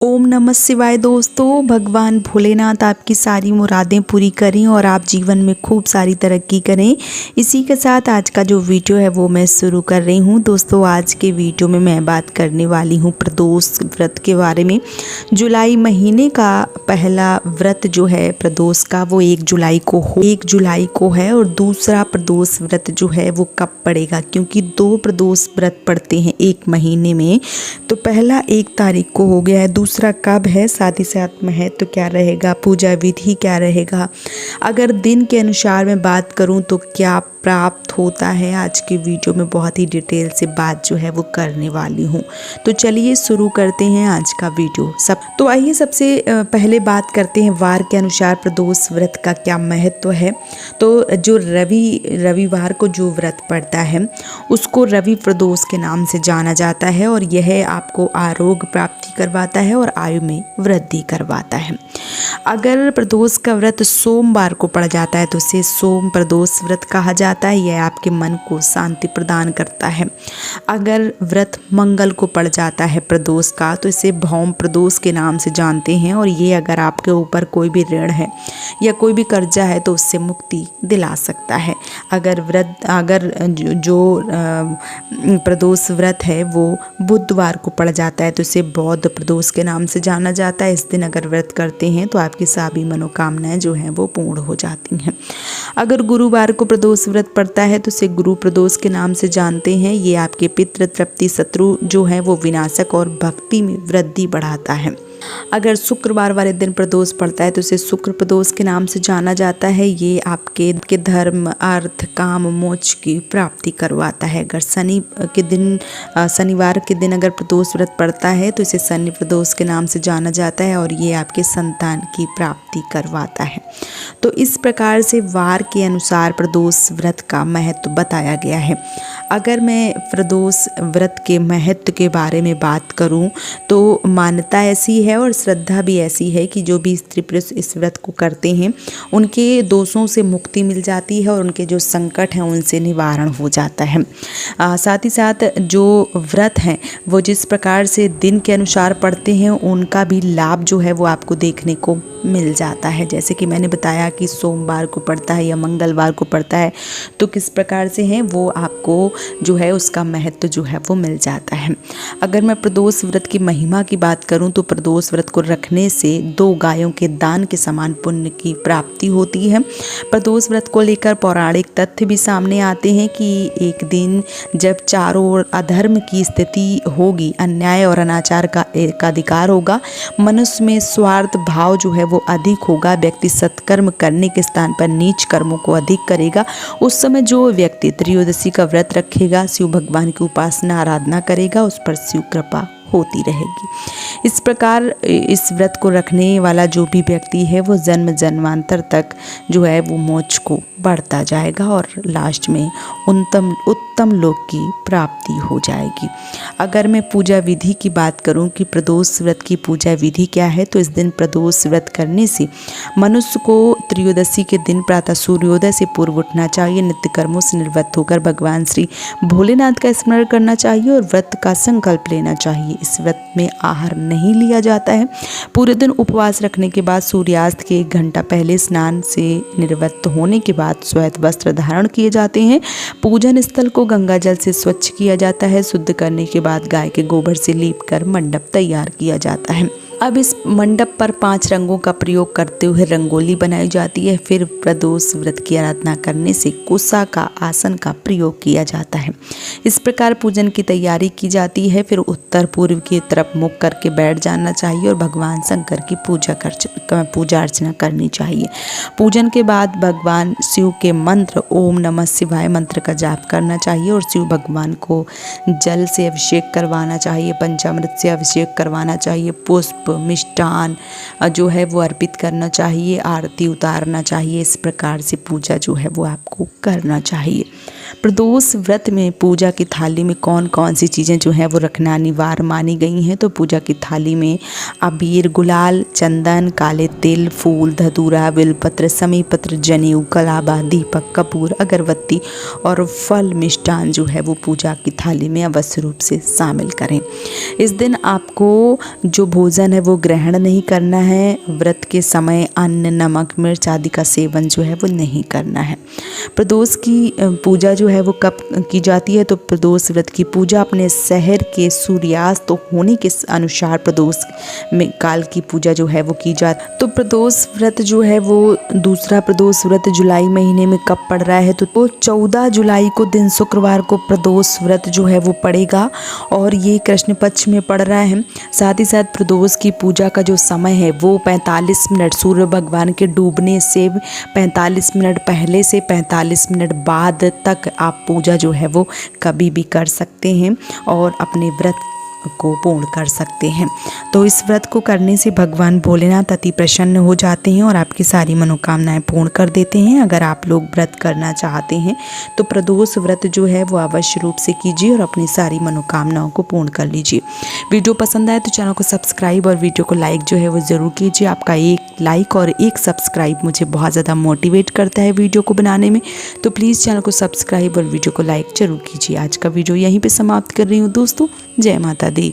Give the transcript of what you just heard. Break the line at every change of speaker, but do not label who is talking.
ओम नमः शिवाय दोस्तों। भगवान भोलेनाथ आपकी सारी मुरादें पूरी करें और आप जीवन में खूब सारी तरक्की करें। इसी के साथ आज का जो वीडियो है वो मैं शुरू कर रही हूँ। दोस्तों आज के वीडियो में मैं बात करने वाली हूँ प्रदोष व्रत के बारे में। जुलाई महीने का पहला व्रत जो है प्रदोष का वो 1 जुलाई को है और दूसरा प्रदोष व्रत जो है वो कब पड़ेगा, क्योंकि 2 प्रदोष व्रत पड़ते हैं एक महीने में। तो पहला 1 तारीख को हो गया है, दूसरा कब है, साथ ही साथ महत्व क्या रहेगा, पूजा विधि क्या रहेगा, अगर दिन के अनुसार मैं बात करूं तो क्या प्राप्त होता है, आज के वीडियो में बहुत ही डिटेल से बात जो है वो करने वाली हूँ। तो चलिए शुरू करते हैं आज का वीडियो। तो आइए सबसे पहले बात करते हैं वार के अनुसार प्रदोष व्रत का क्या महत्व है। तो जो रविवार को जो व्रत पड़ता है उसको रवि प्रदोष के नाम से जाना जाता है और यह आपको आरोग्य प्राप्ति करवाता है और आयु में वृद्धि करवाता है। अगर प्रदोष का व्रत सोमवार को पड़ जाता है तो इसे सोम प्रदोष व्रत कहा जाता है। यह आपके मन को शांति प्रदान करता है। अगर व्रत मंगल को पड़ जाता है प्रदोष का तो इसे भौम प्रदोष के नाम से जानते हैं और ये अगर आपके ऊपर कोई भी ऋण है या कोई भी कर्जा है तो उससे मुक्ति दिला सकता है। अगर जो प्रदोष व्रत है वो बुधवार को पड़ जाता है तो इसे बौद्ध प्रदोष के नाम से जाना जाता है। इस दिन अगर व्रत करते हैं तो आपकी सभी मनोकामनाएं जो हैं वो पूर्ण हो जाती हैं। अगर गुरुवार को प्रदोष व्रत पड़ता है तो इसे गुरु प्रदोष के नाम से जानते हैं। ये आपके पितृ तृप्ति शत्रु जो है वो विनाशक और भक्ति में वृद्धि बढ़ाता है। अगर शुक्रवार वाले दिन प्रदोष पड़ता है तो इसे शुक्र प्रदोष के नाम से जाना जाता है। ये आपके धर्म अर्थ काम मोक्ष की प्राप्ति करवाता है। अगर शनिवार के दिन अगर प्रदोष व्रत पड़ता है तो इसे शनि प्रदोष के नाम से जाना जाता है और ये आपके संतान की प्राप्ति करवाता है। तो इस प्रकार से वार के अनुसार प्रदोष व्रत का महत्व बताया गया है। अगर मैं प्रदोष व्रत के महत्व के बारे में बात करूं तो मान्यता ऐसी है और श्रद्धा भी ऐसी है कि जो भी स्त्री पुरुष इस व्रत को करते हैं उनके दोषों से मुक्ति मिल जाती है और उनके जो संकट हैं उनसे निवारण हो जाता है। साथ ही साथ जो व्रत हैं वो जिस प्रकार से दिन के अनुसार पढ़ते हैं उनका भी लाभ जो है वो आपको देखने को मिल जाता है। जैसे कि मैंने बताया कि सोमवार को पड़ता है या मंगलवार को पड़ता है तो किस प्रकार से है वो आपको जो है उसका महत्व जो है वो मिल जाता है। अगर मैं प्रदोष व्रत की महिमा की बात करूं तो प्रदोष व्रत को रखने से 2 गायों के दान के समान पुण्य की प्राप्ति होती है। प्रदोष व्रत को लेकर पौराणिक तथ्य भी सामने आते हैं कि एक दिन जब चारों ओर अधर्म की स्थिति होगी, अन्याय और अनाचार का एक अधिकार होगा, मनुष्य में स्वार्थ भाव जो है वो अधिक होगा, व्यक्ति सत्कर्म करने के स्थान पर नीच कर्मों को अधिक करेगा। उस समय जो व्यक्ति त्रयोदशी का व्रत रखेगा, शिव भगवान की उपासना आराधना करेगा, उस पर शिव कृपा होती रहेगी। इस प्रकार इस व्रत को रखने वाला जो भी व्यक्ति है वो जन्म जन्मांतर तक जो है वो मोक्ष को बढ़ता जाएगा और लास्ट में उत्तम लोक की प्राप्ति हो जाएगी। अगर मैं पूजा विधि की बात करूं कि प्रदोष व्रत की पूजा विधि क्या है तो इस दिन प्रदोष व्रत करने से मनुष्य को त्रयोदशी के दिन प्रातः सूर्योदय से पूर्व उठना चाहिए, नित्य कर्मों से निवृत्त होकर भगवान श्री भोलेनाथ का स्मरण करना चाहिए और व्रत का संकल्प लेना चाहिए। इस व्रत में आहार नहीं लिया जाता है। पूरे दिन उपवास रखने के बाद सूर्यास्त के 1 घंटा पहले स्नान से निवृत्त होने के बाद श्वेत वस्त्र धारण किए जाते हैं। पूजन स्थल को गंगा जल से स्वच्छ किया जाता है। शुद्ध करने के बाद गाय के गोबर से लीपकर मंडप तैयार किया जाता है। अब इस मंडप पर 5 रंगों का प्रयोग करते हुए रंगोली बनाई जाती है। फिर प्रदोष व्रत की आराधना करने से कुशा का आसन का प्रयोग किया जाता है। इस प्रकार पूजन की तैयारी की जाती है। फिर उत्तर पूर्व की तरफ मुख करके बैठ जाना चाहिए और भगवान शंकर की पूजा अर्चना करनी चाहिए। पूजन के बाद भगवान शिव के मंत्र ओम नमः शिवाय मंत्र का जाप करना चाहिए और शिव भगवान को जल से अभिषेक करवाना चाहिए, पंचामृत से अभिषेक करवाना चाहिए, पुष्प मिष्टान जो है वो अर्पित करना चाहिए, आरती उतारना चाहिए। इस प्रकार से पूजा जो है वो आपको करना चाहिए। प्रदोष व्रत में पूजा की थाली में कौन कौन सी चीज़ें जो हैं वो रखना अनिवार्य मानी गई हैं। तो पूजा की थाली में अबीर, गुलाल, चंदन, काले तिल, फूल, धतूरा, बेलपत्र, समी पत्र, जनेऊ, कलाबा, दीपक, कपूर, अगरबत्ती और फल मिष्टान जो है वो पूजा की थाली में अवश्य रूप से शामिल करें। इस दिन आपको जो भोजन है वो ग्रहण नहीं करना है। व्रत के समय अन्न, नमक, मिर्च आदि का सेवन जो है वो नहीं करना है। प्रदोष की पूजा जो है वो कब की जाती है? तो प्रदोष व्रत की पूजा अपने शहर के सूर्यास्त होने के अनुसार प्रदोष में काल की पूजा जो है वो की जाती है। तो प्रदोष व्रत जो है वो दूसरा प्रदोष व्रत जुलाई महीने में कब पड़ रहा है? तो 14 जुलाई को दिन शुक्रवार को प्रदोष व्रत जो है वो पड़ेगा और ये कृष्ण पक्ष में पड़ रहा है। साथ ही साथ प्रदोष की पूजा का जो समय है वो 45 मिनट सूर्य भगवान के डूबने से 45 मिनट पहले से 45 मिनट बाद तक आप पूजा जो है वो कभी भी कर सकते हैं और अपने व्रत को पूर्ण कर सकते हैं। तो इस व्रत को करने से भगवान भोलेनाथ अति प्रसन्न हो जाते हैं और आपकी सारी मनोकामनाएं पूर्ण कर देते हैं। अगर आप लोग व्रत करना चाहते हैं तो प्रदोष व्रत जो है वो अवश्य रूप से कीजिए और अपनी सारी मनोकामनाओं को पूर्ण कर लीजिए। वीडियो पसंद आए तो चैनल को सब्सक्राइब और वीडियो को लाइक जो है वो ज़रूर कीजिए। आपका एक लाइक और एक सब्सक्राइब मुझे बहुत ज़्यादा मोटिवेट करता है वीडियो को बनाने में। तो प्लीज़ चैनल को सब्सक्राइब और वीडियो को लाइक ज़रूर कीजिए। आज का वीडियो यहीं पर समाप्त कर रही हूँ दोस्तों। जय माता दी।